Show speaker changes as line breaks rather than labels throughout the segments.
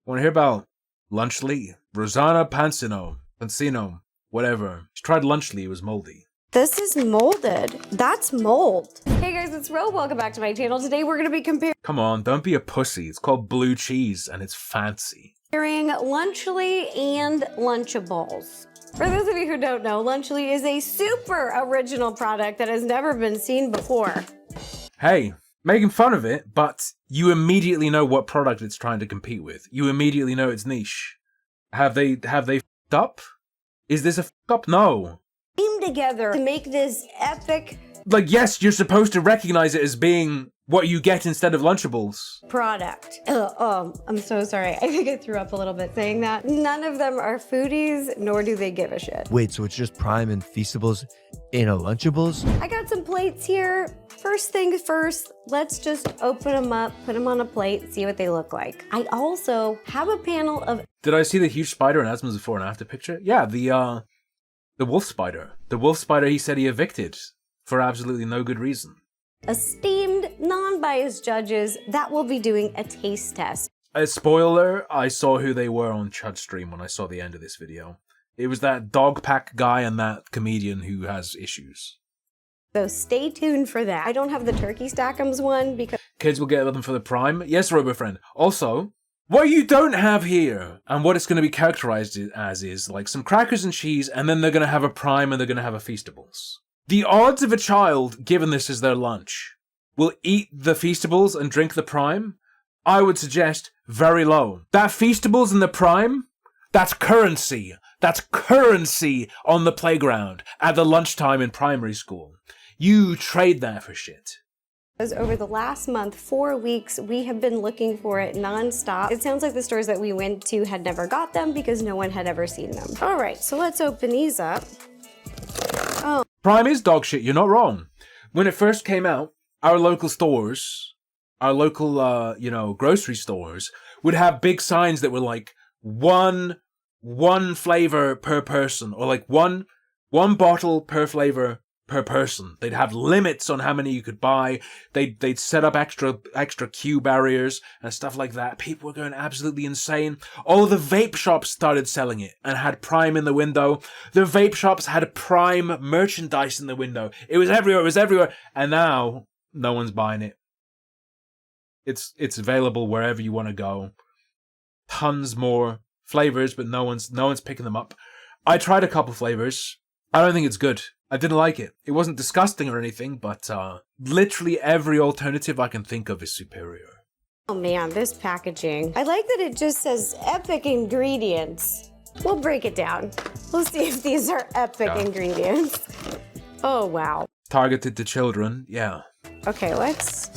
Want to hear about Lunchly? Rosanna Pansino, whatever. She tried Lunchly, it was moldy.
This is molded. That's mold. Hey guys, it's Ro. Welcome back to my channel. Today we're going to be comparing
Come on, don't be a pussy. It's called blue cheese and it's fancy.
Lunchly and Lunchables. For those of you who don't know, Lunchly is a super original product that has never been seen before.
Hey, making fun of it, but you immediately know what product it's trying to compete with. You immediately know its niche. Have they f***ed up? Is this a f*** up? No.
Came together to make this epic
Like, yes, you're supposed to recognize it as being what you get instead of Lunchables.
product. I'm so sorry. I think I threw up a little bit saying that. None of them are foodies, nor do they give a shit.
Wait, so it's just Prime and Feastables in a Lunchables?
I got some plates here. First things first, let's just open them up, put them on a plate, see what they look like. I also have a panel of...
Did I see the huge spider in Asma's before and after picture? Yeah, the wolf spider. The wolf spider he said he evicted for absolutely no good reason.
esteemed, non-biased judges that will be doing a taste test.
A spoiler, I saw who they were on Chud's stream when I saw the end of this video. It was that dog pack guy and that comedian who has issues.
So stay tuned for that. I don't have the turkey stack'ems one because
Kids will get them for the Prime. Yes, RoboFriend. Also, what you don't have here, and what it's going to be characterized as is, like, some crackers and cheese, and then they're going to have a Prime and they're going to have a Feastables. The odds of a child, given this as their lunch, will eat the Feastables and drink the Prime, I would suggest very low. That Feastables and the Prime, that's currency. That's currency on the playground at the lunchtime in primary school. You trade that for shit.
over the last month, 4 weeks, we have been looking for it nonstop. It sounds like the stores that we went to had never got them because no one had ever seen them. All right, so let's open these up. Oh.
Prime is dog shit, you're not wrong. When it first came out, our local stores, our local, grocery stores, would have big signs that were like, one flavor per person, or like one bottle per flavor per person. They'd have limits on how many you could buy. They'd set up extra queue barriers and stuff like that. People were going absolutely insane. All the vape shops started selling it and had Prime in the window. The vape shops had Prime merchandise in the window. It was everywhere. And now no one's buying it. It's available wherever you want to go. Tons more flavors, but no one's picking them up. I tried a couple flavors. I don't think it's good. I didn't like it. It wasn't disgusting or anything, but literally every alternative I can think of is superior.
Oh man, this packaging. I like that it just says epic ingredients. We'll break it down. We'll see if these are epic ingredients. Oh wow.
Targeted to children, yeah.
Okay, let's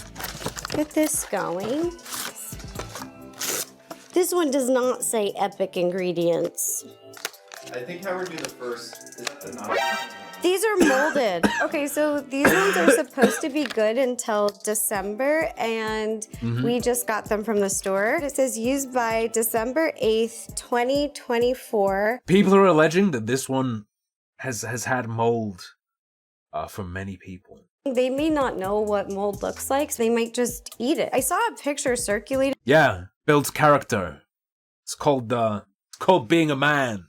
get this going. This one does not say epic ingredients.
I think how we're doing the first is that the non.
These are molded. Okay, so these ones are supposed to be good until December, and we just got them from the store. It says used by December 8th, 2024.
People are alleging that this one has had mold for many people.
They may not know what mold looks like, so they might just eat it. I saw a picture circulating.
Yeah, builds character. It's called being a man.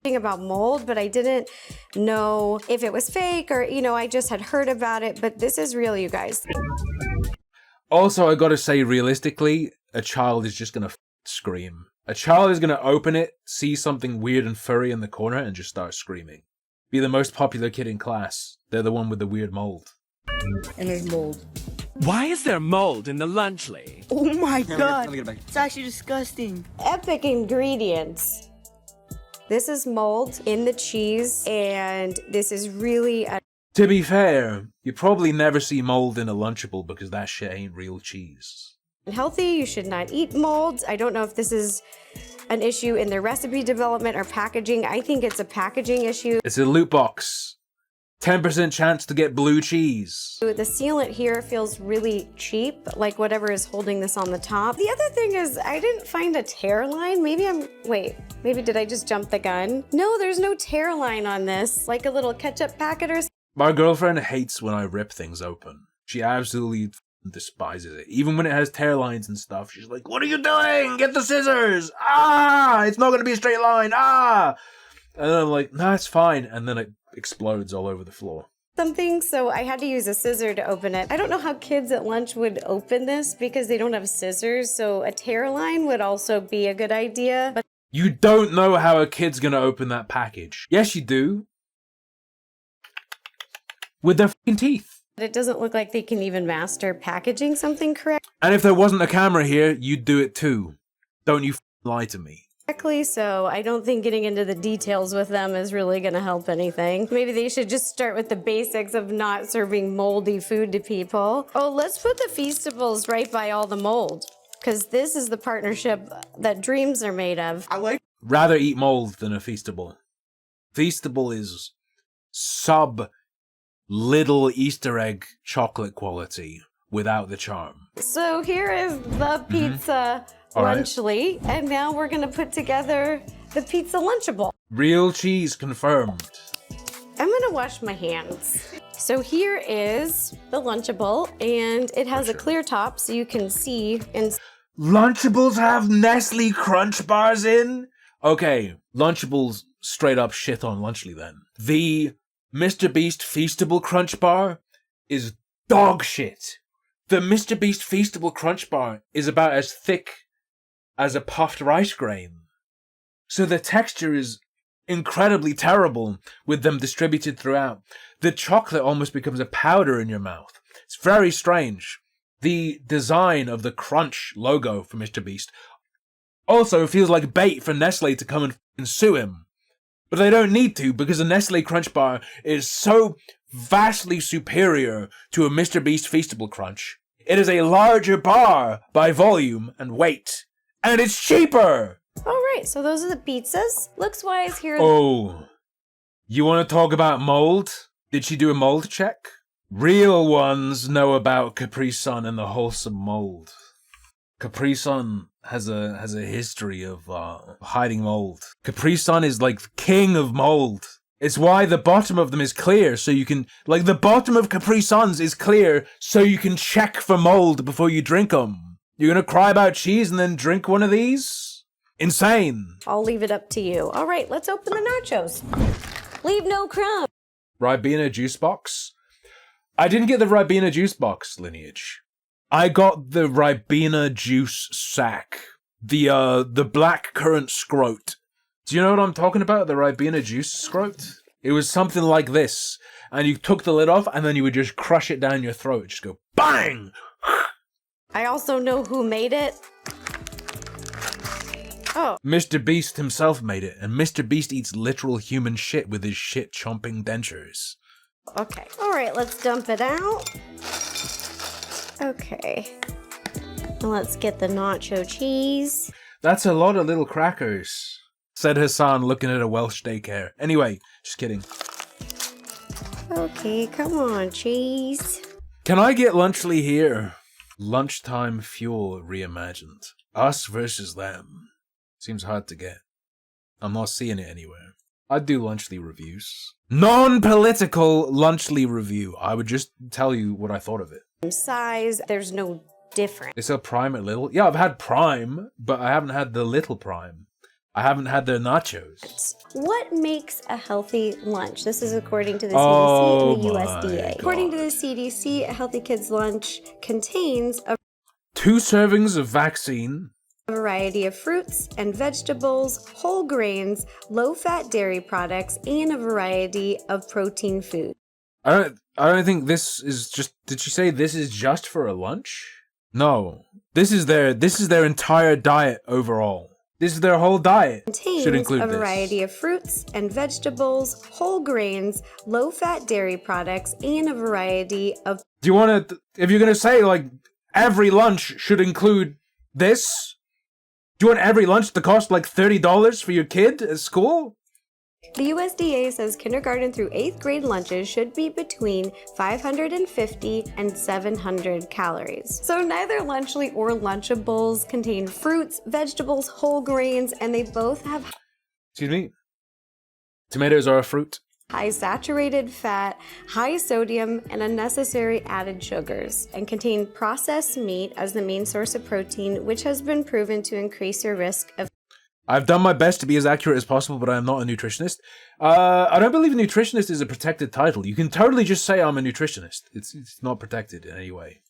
About mold, but I didn't know if it was fake or, I just had heard about it, but this is real, you guys.
Also, I gotta say, realistically, a child is just gonna scream. A child is gonna open it, see something weird and furry in the corner, and just start screaming. Be the most popular kid in class. They're the one with the weird mold.
And there's mold.
Why is there mold in the Lunchly?
Oh my god! Let me get it back. It's actually disgusting.
Epic ingredients. This is mold in the cheese, and this is really
To be fair, you probably never see mold in a Lunchable because that shit ain't real cheese.
unhealthy. You should not eat mold. I don't know if this is an issue in their recipe development or packaging. I think it's a packaging issue.
It's a loot box. 10% chance to get blue cheese.
The sealant here feels really cheap, like whatever is holding this on the top. The other thing is I didn't find a tear line. Maybe did I just jump the gun? No, there's no tear line on this, like a little ketchup packet or something.
My girlfriend hates when I rip things open. She absolutely despises it. Even when it has tear lines and stuff, she's like, "What are you doing? Get the scissors! Ah! It's not going to be a straight line! Ah!" And then I'm like, "No, it's fine." And then it explodes all over the floor.
Something, so I had to use a scissor to open it. I don't know how kids at lunch would open this because they don't have scissors, so a tear line would also be a good idea. But
You don't know how a kid's going to open that package. Yes, you do. With their fucking teeth.
it doesn't look like they can even master packaging something
And if there wasn't a camera here, you'd do it too. Don't you lie to me.
correctly, so I don't think getting into the details with them is really going to help anything. Maybe they should just start with the basics of not serving moldy food to people. Oh, let's put the Feastables right by all the mold, because this is the partnership that dreams are made of.
Rather eat mold than a Feastable. Feastable is little Easter egg chocolate quality without the charm.
So here is the pizza
All right.
lunchly, and now we're gonna put together the pizza lunchable.
Real cheese confirmed.
I'm gonna wash my hands. So here is the lunchable, and it has a clear top so you can see and
Lunchables have Nestle Crunch bars in? Okay, Lunchables straight up shit on Lunchly then. The Mr. Beast Feastable Crunch Bar is dog shit. The Mr. Beast Feastable Crunch Bar is about as thick as a puffed rice grain. So the texture is incredibly terrible with them distributed throughout. The chocolate almost becomes a powder in your mouth. It's very strange. The design of the Crunch logo for Mr. Beast also feels like bait for Nestle to come and sue him. But they don't need to, because the Nestle Crunch Bar is so vastly superior to a Mr. Beast Feastable Crunch. It is a larger bar by volume and weight, and it's cheaper!
Alright, so those are the pizzas. Looks-wise, here are
Oh, you want to talk about mold? Did she do a mold check? Real ones know about Capri Sun and the wholesome mold. Capri Sun has a history of hiding mold. Capri Sun is like the king of mold. It's why the bottom of them is clear, so you can, like, the bottom of Capri Suns is clear so you can check for mold before you drink them. You're gonna cry about cheese and then drink one of these? Insane.
I'll leave it up to you. Alright, let's open the nachos. Leave no crumbs.
Ribena juice box? I didn't get the Ribena juice box lineage. I got the Ribena juice sack. The black currant scrote. Do you know what I'm talking about? The Ribena juice scrote? It was something like this. And you took the lid off and then you would just crush it down your throat. Just go bang!
I also know who made it. Oh,
Mr. Beast himself made it. And Mr. Beast eats literal human shit with his shit chomping dentures.
okay. Alright, let's dump it out. Okay. Now let's get the nacho cheese.
That's a lot of little crackers, said Hassan looking at a Welsh daycare. Anyway, just kidding.
Okay, come on, cheese.
Can I get Lunchly here? Lunchtime fuel reimagined. Us versus them. Seems hard to get. I'm not seeing it anywhere. I'd do Lunchly reviews. Non-political Lunchly review. I would just tell you what I thought of it.
Size, there's no difference.
They sell Prime at Little? Yeah, I've had Prime, but I haven't had the Little Prime. I haven't had their nachos.
What makes a healthy lunch? This is according to the
Oh
CDC and the
my
USDA. According to the CDC, a healthy kid's lunch contains a
2 servings of vaccine.
variety of fruits and vegetables, whole grains, low-fat dairy products, and a variety of protein food.
I don't think this is just. Did she say this is just for a lunch? No. This is their entire diet overall. This is their whole diet.
Contains
Should include
a
this.
variety of fruits and vegetables, whole grains, low-fat dairy products, and a variety of
Do you want to? If you're gonna say like every lunch should include this, do you want every lunch to cost like $30 for your kid at school?
The USDA says kindergarten through 8th grade lunches should be between 550 and 700 calories. So neither Lunchly or Lunchables contain fruits, vegetables, whole grains, and they both have
Excuse me. Tomatoes are a fruit.
high saturated fat, high sodium, and unnecessary added sugars, and contain processed meat as the main source of protein, which has been proven to increase your risk of.
I've done my best to be as accurate as possible, but I am not a nutritionist. I don't believe a nutritionist is a protected title. You can totally just say I'm a nutritionist. It's not protected in any way.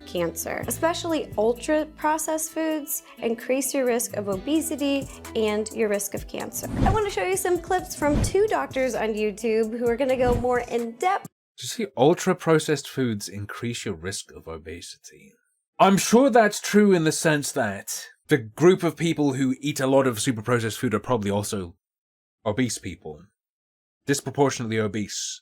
Cancer, especially ultra-processed foods, increase your risk of obesity and your risk of cancer. I want to show you some clips from 2 doctors on YouTube who are going to go more in depth.
Did you see ultra-processed foods increase your risk of obesity? I'm sure that's true in the sense that the group of people who eat a lot of super-processed food are probably also obese people. Disproportionately obese.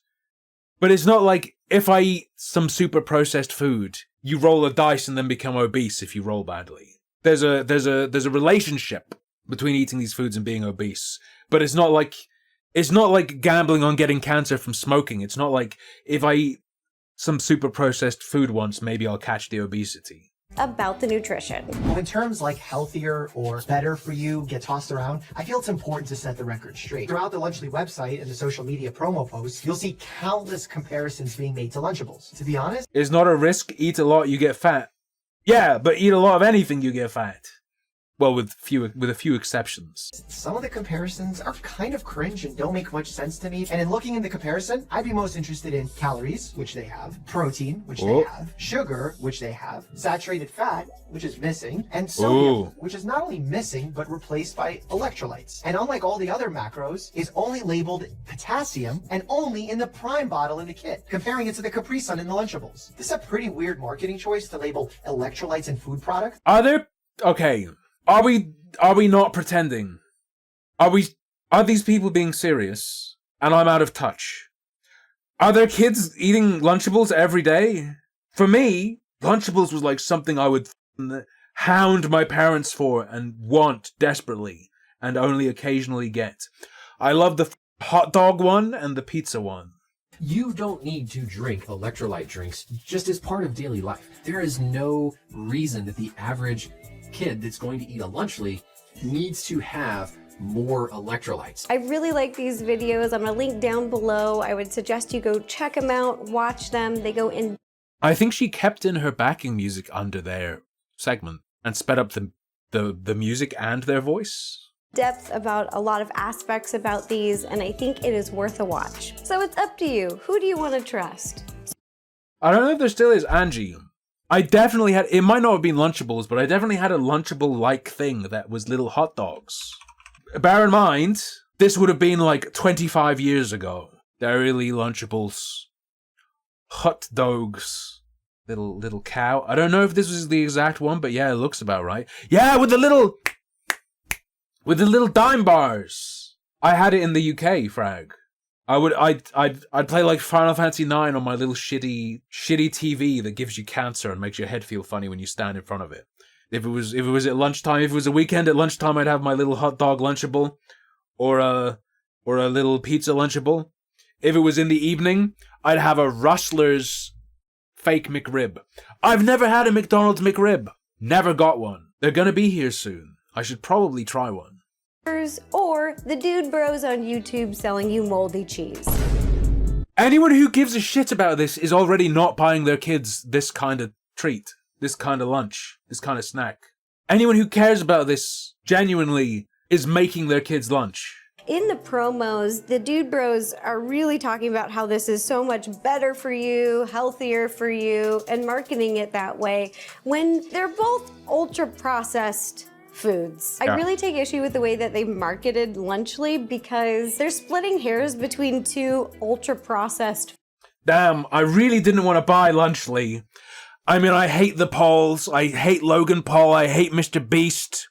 But it's not like if I eat some super-processed food, you roll a dice and then become obese if you roll badly. There's a relationship between eating these foods and being obese. But it's not like gambling on getting cancer from smoking. It's not like if I eat some super-processed food once, maybe I'll catch the obesity.
About the nutrition.
When terms like healthier or better for you get tossed around, I feel it's important to set the record straight. Throughout the Lunchly website and the social media promo posts, you'll see countless comparisons being made to Lunchables. To be honest,
it's not a risk. Eat a lot, you get fat. Yeah, but eat a lot of anything, you get fat. Well, with a few exceptions.
Some of the comparisons are kind of cringe and don't make much sense to me. And in looking in the comparison, I'd be most interested in calories, which they have, protein, which they have, sugar, which they have, saturated fat, which is missing, and sodium, which is not only missing, but replaced by electrolytes. And unlike all the other macros, is only labeled potassium and only in the Prime bottle in the kit, comparing it to the Capri Sun in the Lunchables. This is a pretty weird marketing choice to label electrolytes in food products.
Okay. Are we not pretending? Are these people being serious? And I'm out of touch. Are there kids eating Lunchables every day? For me, Lunchables was like something I would hound my parents for and want desperately and only occasionally get. I love the hot dog one and the pizza one.
You don't need to drink electrolyte drinks just as part of daily life. There is no reason that the average kid that's going to eat a Lunchly needs to have more electrolytes.
I really like these videos. I'm gonna link down below. I would suggest you go check them out, watch them. They go in.
I think she kept in her backing music under their segment and sped up the music and their voice.
Depth about a lot of aspects about these, and I think it is worth a watch. So it's up to you. Who do you want to trust?
I don't know if there still is Angie. I definitely had, it might not have been Lunchables, but I definitely had a Lunchable-like thing that was little hot dogs. Bear in mind, this would have been like 25 years ago. Dairy Lunchables, hot dogs, little cow. I don't know if this was the exact one, but yeah, it looks about right. Yeah, with the little dime bars. I had it in the UK, frag. I'd play like Final Fantasy IX on my little shitty TV that gives you cancer and makes your head feel funny when you stand in front of it. If it was at lunchtime, if it was a weekend at lunchtime, I'd have my little hot dog Lunchable, or a little pizza Lunchable. If it was in the evening, I'd have a Rustler's fake McRib. I've never had a McDonald's McRib. Never got one. They're gonna be here soon. I should probably try one.
Or the dude bros on YouTube selling you moldy cheese.
Anyone who gives a shit about this is already not buying their kids this kind of treat, this kind of lunch, this kind of snack. Anyone who cares about this genuinely is making their kids lunch.
In the promos, the dude bros are really talking about how this is so much better for you, healthier for you, and marketing it that way when they're both ultra processed foods. I really take issue with the way that they marketed Lunchly because they're splitting hairs between 2 ultra-processed.
Damn, I really didn't want to buy Lunchly. I mean, I hate the Pauls, I hate Logan Paul, I hate Mr. Beast.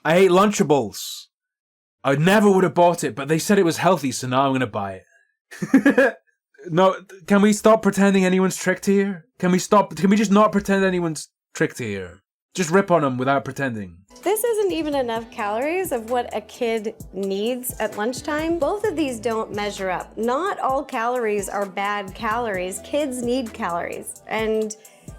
I hate Lunchables. I never would have bought it, but they said it was healthy, so now I'm gonna buy it. No, can we stop pretending anyone's tricked here? Can we just not pretend anyone's tricked here? Just rip on them without pretending.
This isn't even enough calories of what a kid needs at lunchtime. Both of these don't measure up. Not all calories are bad calories. Kids need calories. And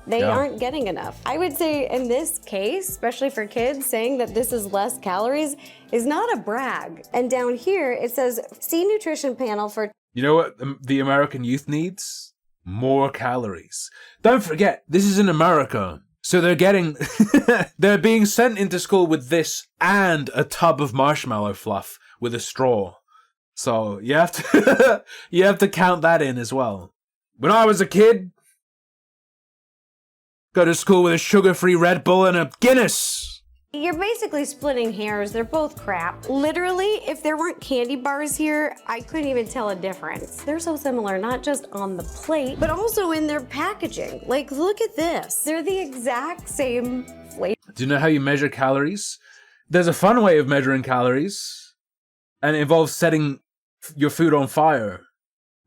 They aren't getting enough. I would say in this case, especially for kids, saying that this is less calories is not a brag. And down here, it says, see nutrition panel for...
You know what the American youth needs? More calories. Don't forget, this is in America. So they're getting... they're being sent into school with this and a tub of marshmallow fluff with a straw. So you have to you have to count that in as well. When I was a kid, go to school with a sugar-free Red Bull and a Guinness.
You're basically splitting hairs. They're both crap. Literally, if there weren't candy bars here, I couldn't even tell a difference. They're so similar, not just on the plate, but also in their packaging. Like, look at this. They're the exact same flavor.
Do you know how you measure calories? There's a fun way of measuring calories. And it involves setting your food on fire.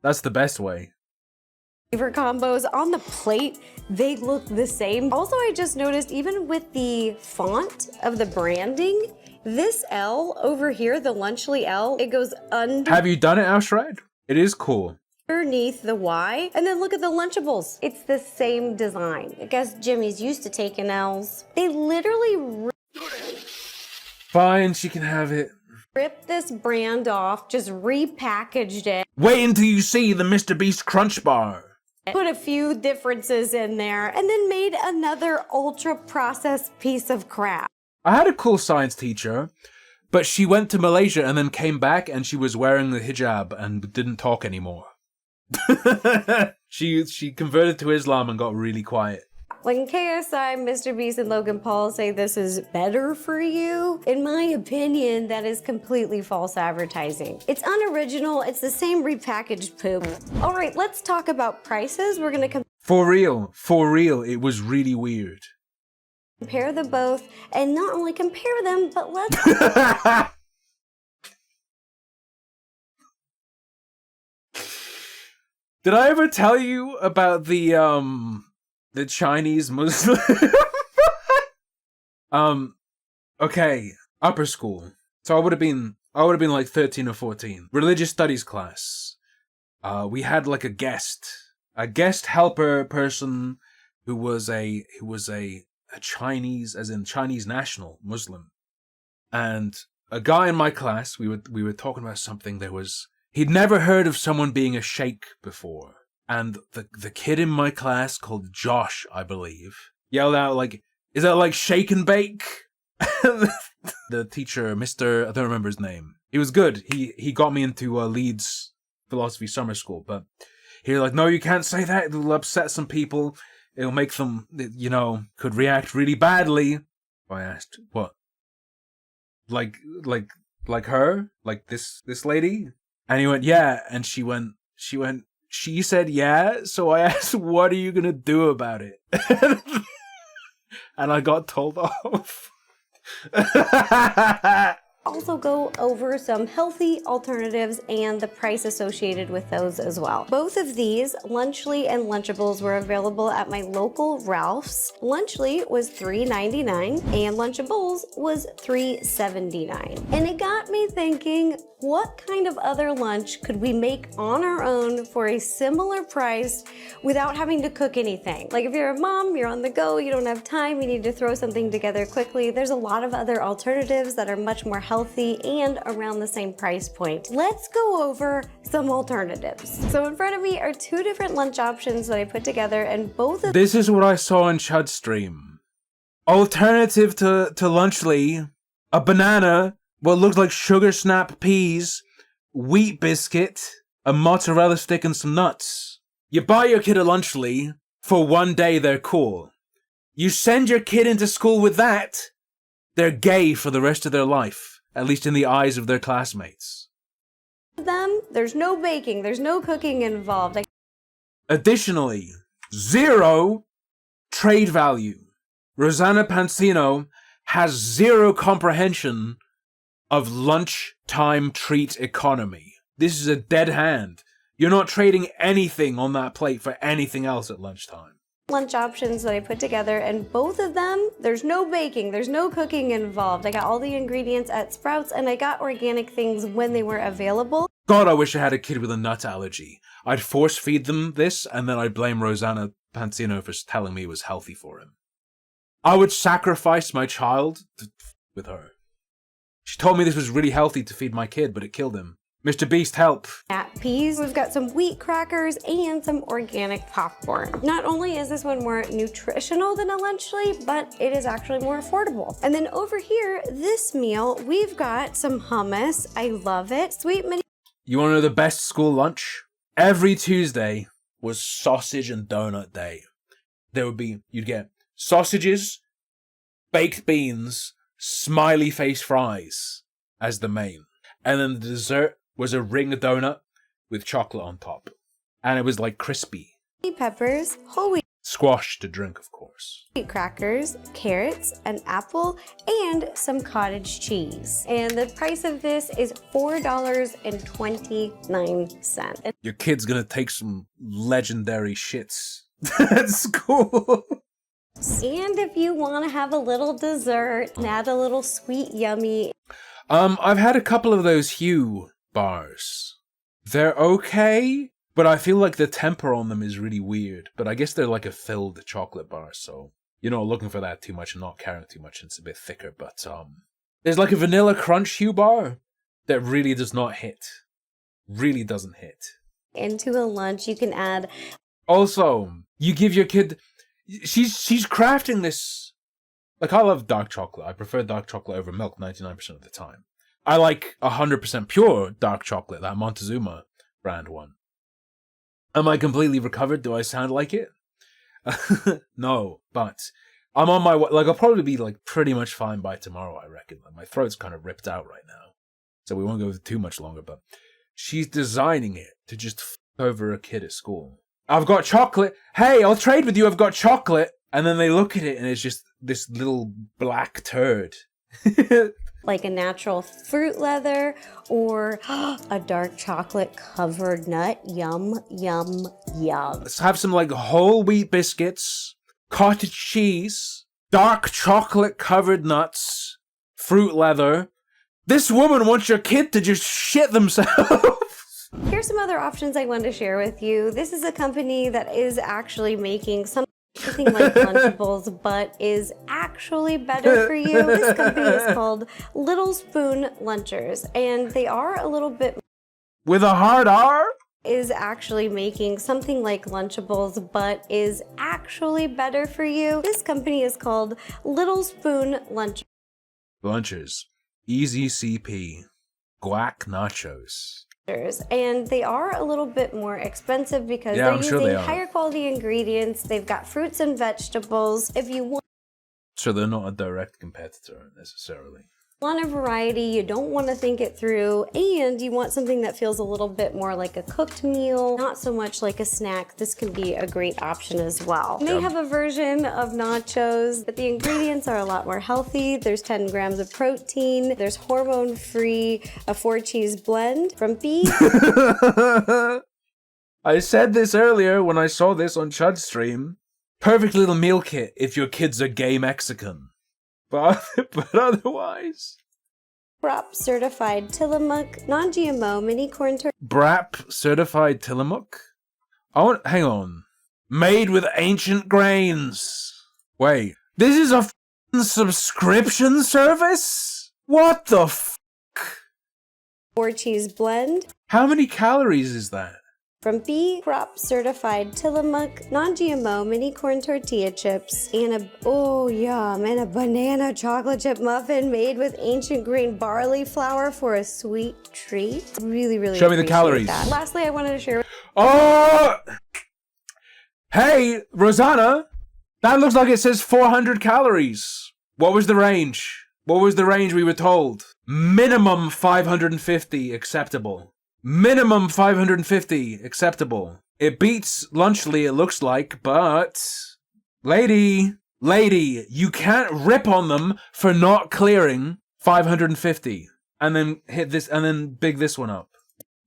That's the best way.
Flavor combos on the plate, they look the same. Also, I just noticed even with the font of the branding, this L over here, the Lunchly L, it goes
Have you done it, Alshred? It is cool.
Underneath the Y, and then look at the Lunchables. It's the same design. I guess Jimmy's used to taking L's. They literally
Fine, she can have it.
ripped this brand off, just repackaged it.
Wait until you see the Mr. Beast Crunch Bar.
Put a few differences in there, and then made another ultra-processed piece of crap.
I had a cool science teacher, but she went to Malaysia and then came back and she was wearing the hijab and didn't talk anymore. She converted to Islam and got really quiet.
When KSI, Mr. Beast, and Logan Paul say this is better for you, in my opinion, that is completely false advertising. It's unoriginal, it's the same repackaged poop. All right, let's talk about prices. We're gonna
For real, it was really weird.
compare them both, and not only compare them, but let's...
Did I ever tell you about the Chinese Muslim? Okay, upper school. So I would have been like 13 or 14. Religious studies class. We had like a guest helper person who was a Chinese, as in Chinese national Muslim. And a guy in my class, we were talking about something. He'd never heard of someone being a sheikh before. And the kid in my class, called Josh, I believe, yelled out like, "Is that like shake and bake?" The teacher, I don't remember his name. He was good. He got me into Leeds Philosophy Summer School, but he was like, "No, you can't say that. It'll upset some people. It'll make them, could react really badly." I asked, "What? Like her? Like this lady?" And he went, "Yeah." And she said, "Yeah." So I asked, "What are you going to do about it?" And I got told off.
Also go over some healthy alternatives and the price associated with those as well. Both of these, Lunchly and Lunchables, were available at my local Ralph's. Lunchly was $3.99 and Lunchables was $3.79. And it got me thinking, what kind of other lunch could we make on our own for a similar price without having to cook anything? Like if you're a mom, you're on the go, you don't have time, you need to throw something together quickly, there's a lot of other alternatives that are much more healthy and around the same price point. Let's go over some alternatives. So in front of me are two different lunch options that I put together, and both of
This is what I saw in Chud's stream. Alternative to Lunchly, a banana, what looked like sugar snap peas, wheat biscuit, a mozzarella stick, and some nuts. You buy your kid a Lunchly, for one day they're cool. You send your kid into school with that, they're gay for the rest of their life, at least in the eyes of their classmates.
them, there's no baking, there's no cooking involved.
Additionally, 0 trade value. Rosanna Pansino has 0 comprehension of lunchtime treat economy. This is a dead hand. You're not trading anything on that plate for anything else at lunchtime.
Lunch options that I put together, and both of them, there's no baking, there's no cooking involved. I got all the ingredients at Sprouts, and I got organic things when they were available.
God, I wish I had a kid with a nut allergy. I'd force feed them this, and then I'd blame Rosanna Pansino for telling me it was healthy for him. I would sacrifice my child with her. She told me this was really healthy to feed my kid, but it killed him. Mr. Beast, help.
At Peas, we've got some wheat crackers and some organic popcorn. Not only is this one more nutritional than a Lunchly, but it is actually more affordable. And then over here, this meal, we've got some hummus. I love it. Sweet mini.
You want to know the best school lunch? Every Tuesday was sausage and donut day. You'd get sausages, baked beans, smiley face fries as the main. And then the dessert was a ring donut with chocolate on top. And it was like crispy.
Peppers, whole wheat
Squash to drink, of course.
crackers, carrots, an apple, and some cottage cheese. And the price of this is $4.29.
Your kid's gonna take some legendary shits at school.
And if you want to have a little dessert, add a little sweet yummy.
I've had a couple of those Hue bars. They're okay, but I feel like the temper on them is really weird. But I guess they're like a filled chocolate bar, so you're not looking for that too much and not caring too much, and it's a bit thicker. But there's like a vanilla crunch Hue bar that really does not hit. Really doesn't hit.
Into a lunch, you can add.
Also, you give your kid. She's crafting this. Like, I love dark chocolate. I prefer dark chocolate over milk 99% of the time. I like 100% pure dark chocolate, that Montezuma brand one. Am I completely recovered? Do I sound like it? No, but I'm on my way. Like, I'll probably be like pretty much fine by tomorrow, I reckon. Like, my throat's kind of ripped out right now, so we won't go too much longer. But she's designing it to just over a kid at school. I've got chocolate. Hey, I'll trade with you. I've got chocolate. And then they look at it and it's just this little black turd.
Like a natural fruit leather or a dark chocolate covered nut. Yum, yum, yum.
Let's have some like whole wheat biscuits, cottage cheese, dark chocolate covered nuts, fruit leather. This woman wants your kid to just shit themselves.
Here's some other options I wanted to share with you. This is a company that is actually making something like Lunchables, but is actually better for you. This company is called Little Spoon Lunchers, and they are a little bit...
With a hard R?
Is actually making something like Lunchables, but is actually better for you. This company is called Little Spoon Lunchers.
Lunchers. Easy CP. Guac nachos.
And they are a little bit more expensive because
Yeah,
they're
I'm sure
using
they are.
higher quality ingredients. They've got fruits and vegetables. If you
So they're not a direct competitor necessarily.
want a variety, you don't want to think it through, and you want something that feels a little bit more like a cooked meal, not so much like a snack, this can be a great option as well. They have a version of nachos, but the ingredients are a lot more healthy. There's 10 grams of protein. There's hormone-free, a 4-cheese blend from beef.
I said this earlier when I saw this on Chud's stream. Perfect little meal kit if your kid's a gay Mexican. But otherwise...
BRAP certified Tillamook, non-GMO mini corn tortillas.
BRAP certified Tillamook? Hang on. Made with ancient grains. Wait, this is a f***ing subscription service? What the f***?
4-cheese blend.
How many calories is that?
From BRAP certified Tillamook, non-GMO mini corn tortilla chips, and a banana chocolate chip muffin made with ancient green barley flour for a sweet treat. Really, really
Show me the
appreciate
calories.
that. Lastly, I wanted to share.
Oh! Hey, Rosanna! That looks like it says 400 calories. What was the range? What was the range we were told? Minimum 550 acceptable. Minimum 550 acceptable. It beats Lunchly, it looks like, but... Lady, you can't rip on them for not clearing 550. And then hit this, and then big this one up.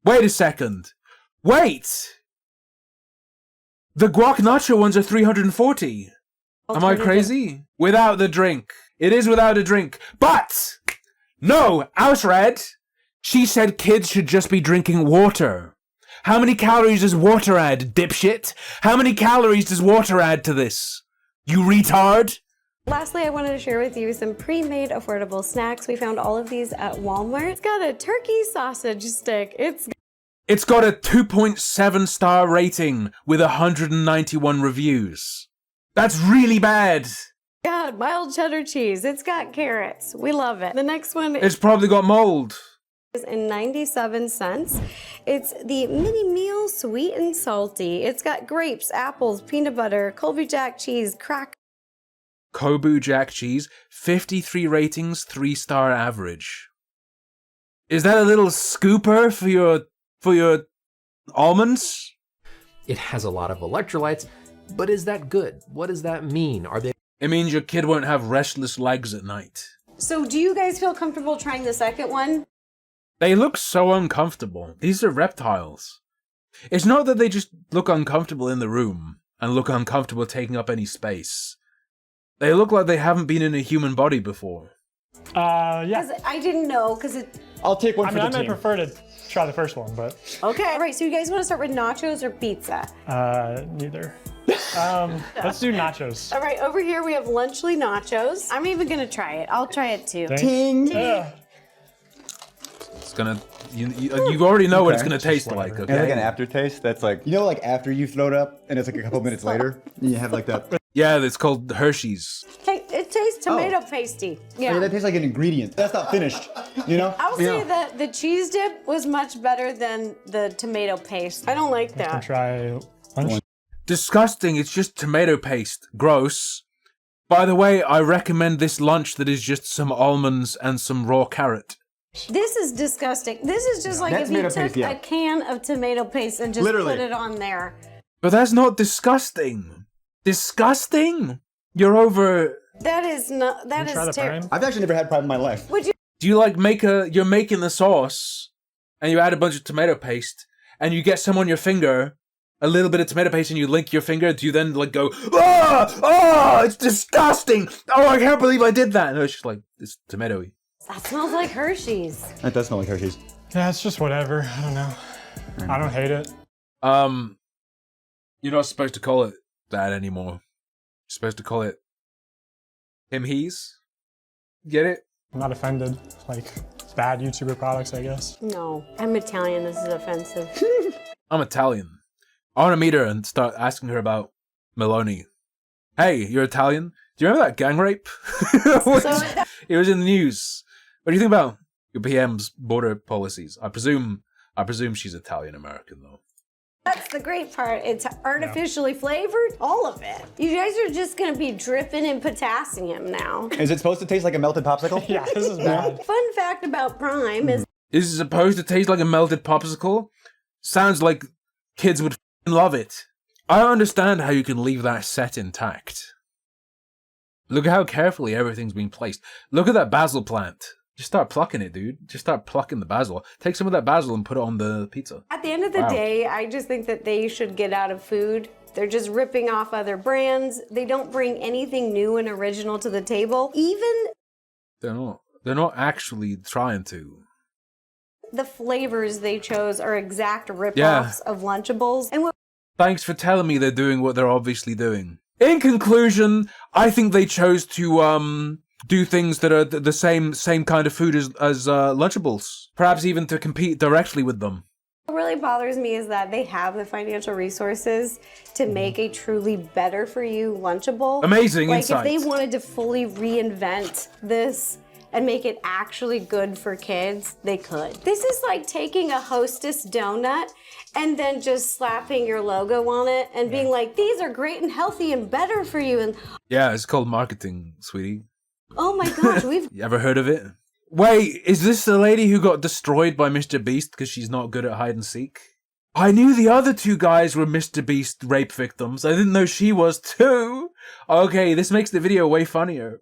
Wait a second. Wait! The guac nacho ones are 340. Am I crazy? Without the drink. It is without a drink. But! No! Outred! She said kids should just be drinking water. How many calories does water add, dipshit? How many calories does water add to this? You retard?
Lastly, I wanted to share with you some pre-made affordable snacks. We found all of these at Walmart. It's got a turkey sausage stick.
It's got a 2.7 star rating with 191 reviews. That's really bad.
got mild cheddar cheese. It's got carrots. We love it. The next one
It's probably got mold.
is in 97 cents. It's the mini meal sweet and salty. It's got grapes, apples, peanut butter, Colby Jack cheese, crack.
Kobu Jack cheese, 53 ratings, 3-star average. Is that a little scooper for your almonds?
It has a lot of electrolytes, but is that good? What does that mean? Are they?
It means your kid won't have restless legs at night.
So do you guys feel comfortable trying the second one?
They look so uncomfortable. These are reptiles. It's not that they just look uncomfortable in the room and look uncomfortable taking up any space. They look like they haven't been in a human body before.
Yeah.
'Cause I didn't know, because it...
I'll take one for the team. I might prefer to try the first one, but...
Okay. All right, so you guys want to start with nachos or pizza?
Neither. Let's do nachos.
All right, over here we have Lunchly nachos. I'm even going to try it. I'll try it too.
Ting!
It's gonna... You already know what it's gonna taste like, okay?
It's like an aftertaste that's like, you know, like after you throw it up and it's like a couple minutes later, and you have like that.
Yeah, it's called Hershey's.
It tastes tomato pasty. Yeah.
That tastes like an ingredient. That's not finished, you know?
I'll say that the cheese dip was much better than the tomato paste. I don't like that.
Try lunch.
Disgusting, it's just tomato paste. Gross. By the way, I recommend this lunch that is just some almonds and some raw carrot.
This is disgusting. This is just like if you took a can of tomato paste and just put it on there.
But that's not disgusting. Disgusting? You're over...
That is not... That is terrible.
I've actually never had prime in my life.
Would you...
Do you like you're making the sauce and you add a bunch of tomato paste and you get some on your finger, a little bit of tomato paste, and you link your finger? Do you then like go, it's disgusting. Oh, I can't believe I did that. No, it's just like, it's tomatoey.
That smells like Hershey's.
It does smell like Hershey's.
Yeah, it's just whatever. I don't know. I don't hate it.
You're not supposed to call it that anymore. You're supposed to call it he's. Get it?
I'm not offended. Like, it's bad YouTuber products, I guess.
No, I'm Italian. This is offensive.
I'm Italian. I want to meet her and start asking her about Meloni. Hey, you're Italian? Do you remember that gang rape? It was in the news. What do you think about your PM's border policies? I presume she's Italian-American, though.
That's the great part. It's artificially flavored. All of it. You guys are just going to be dripping in potassium now.
Is it supposed to taste like a melted popsicle?
Yeah, this is bad.
Fun fact about Prime is...
Is it supposed to taste like a melted popsicle? Sounds like kids would love it. I don't understand how you can leave that set intact. Look at how carefully everything's been placed. Look at that basil plant. Just start plucking it, dude. Just start plucking the basil. Take some of that basil and put it on the pizza.
At the end of the day, I just think that they should get out of food. They're just ripping off other brands. They don't bring anything new and original to the table. Even...
They're not actually trying to.
The flavors they chose are exact rip-offs of Lunchables. And
thanks for telling me they're doing what they're obviously doing. In conclusion, I think they chose to do things that are the same kind of food as Lunchables. Perhaps even to compete directly with them.
what really bothers me is that they have the financial resources to make a truly better for you Lunchable.
Amazing
insight.
insight.
If they wanted to fully reinvent this and make it actually good for kids, they could. This is like taking a Hostess donut and then just slapping your logo on it and being like, these are great and healthy and better for you. And
yeah, it's called marketing, sweetie.
oh my gosh, we've...
You ever heard of it? Wait, is this the lady who got destroyed by Mr. Beast because she's not good at hide and seek? I knew the other two guys were Mr. Beast rape victims. I didn't know she was too. Okay, this makes the video way funnier.